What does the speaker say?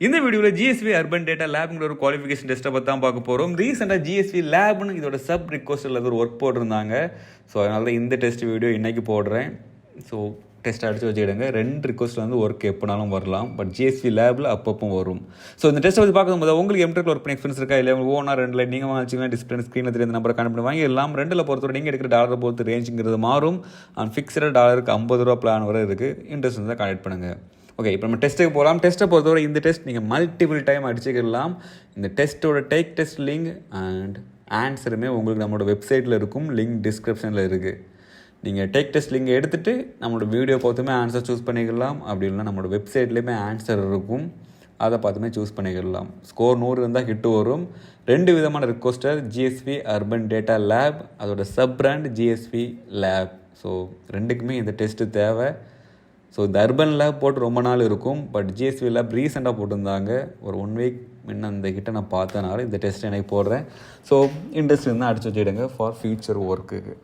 இந்த வீடியோவில் GSV urban data லேப்ங்கிற ஒரு குவாலிஃபிகேஷன் டெஸ்ட்டை பற்றி தான் பார்க்க போகிறோம். ரீசெண்டாக GSV லேப்னு இதோட சப் ரிக்வஸ்ட்டில் ஒரு ஒர்க் போட்டிருந்தாங்க. ஸோ அதனால தான் இந்த டெஸ்ட் வீடியோ இன்றைக்கி போடுறேன். ஸோ டெஸ்ட் அடித்து வச்சுக்கிடுங்க. 2 ரிக்வஸ்ட்டில் வந்து ஒர்க் எப்போனாலும் வரலாம், பட் GSV லேபில் அப்பப்போ வரும். ஸோ இந்த டெஸ்ட்டை பற்றி பார்க்கும்போது உங்களுக்கு Mturk ஒர்க் பண்ணி எக்ஸ்பீரியன்ஸ் இருக்கா, இல்லை உங்களுக்கு ஓனா 2 நீங்கள் வாங்கிச்சிங்கன்னா டிஸ்பிளே ஸ்க்ரீனில் தெரிந்த நம்பரை கனெக்ட் பண்ணி வாங்கிடலாம். 2 பொறுத்தவரை நீங்கள் எடுக்கிற டாலரை பொறுத்து ரேஞ்சுங்கிறது மாறும். அண்ட் ஃபிக்ஸ்டாக டாலருக்கு $50 பிளான் வரை இருக்குது. இன்ட்ரெஸ்ட் இருந்தால் கனெக்ட் பண்ணுங்கள். ஓகே, இப்போ நம்ம டெஸ்ட்டுக்கு போகலாம். டெஸ்ட்டை பொறுத்தவரை இந்த டெஸ்ட் நீங்கள் மல்டிபிள் டைம் அடிச்சுக்கலாம். இந்த டெஸ்ட்டோட டேக் டெஸ்ட் லிங்க் அண்ட் ஆன்சருமே உங்களுக்கு நம்மளோட வெப்சைட்டில் இருக்கும். லிங்க் டிஸ்கிரிப்ஷனில் இருக்குது. நீங்கள் டேக் டெஸ்ட் லிங்க் எடுத்துகிட்டு நம்மளோட வீடியோ பார்த்துமே ஆன்சர் சூஸ் பண்ணிக்கலாம். அப்படி இல்லைனா நம்மளோட வெப்சைட்லேயுமே ஆன்சர் இருக்கும், அதை பார்த்துமே சூஸ் பண்ணிக்கலாம். ஸ்கோர் 100 இருந்தால் ஹிட்டு வரும். 2 விதமான requester, GSV urban data lab, அதோட சப் பிராண்ட் GSV லேப். ஸோ 2க்குமே இந்த டெஸ்ட்டு தேவை. ஸோ இந்த அர்பன் லேப் போட்டு ரொம்ப நாள் இருக்கும், பட் GSV லேப் ரீசெண்டாக போட்டிருந்தாங்க. ஒரு 1 வீக் முன்ன இந்த கிட்ட நான் பார்த்தனால இந்த டெஸ்ட் எனக்கு போடுறேன். ஸோ இன்ட்ரெஸ்ட் இருந்தால் அடிச்சு வச்சுடுங்க ஃபார் ஃபியூச்சர் ஒர்க்குக்கு.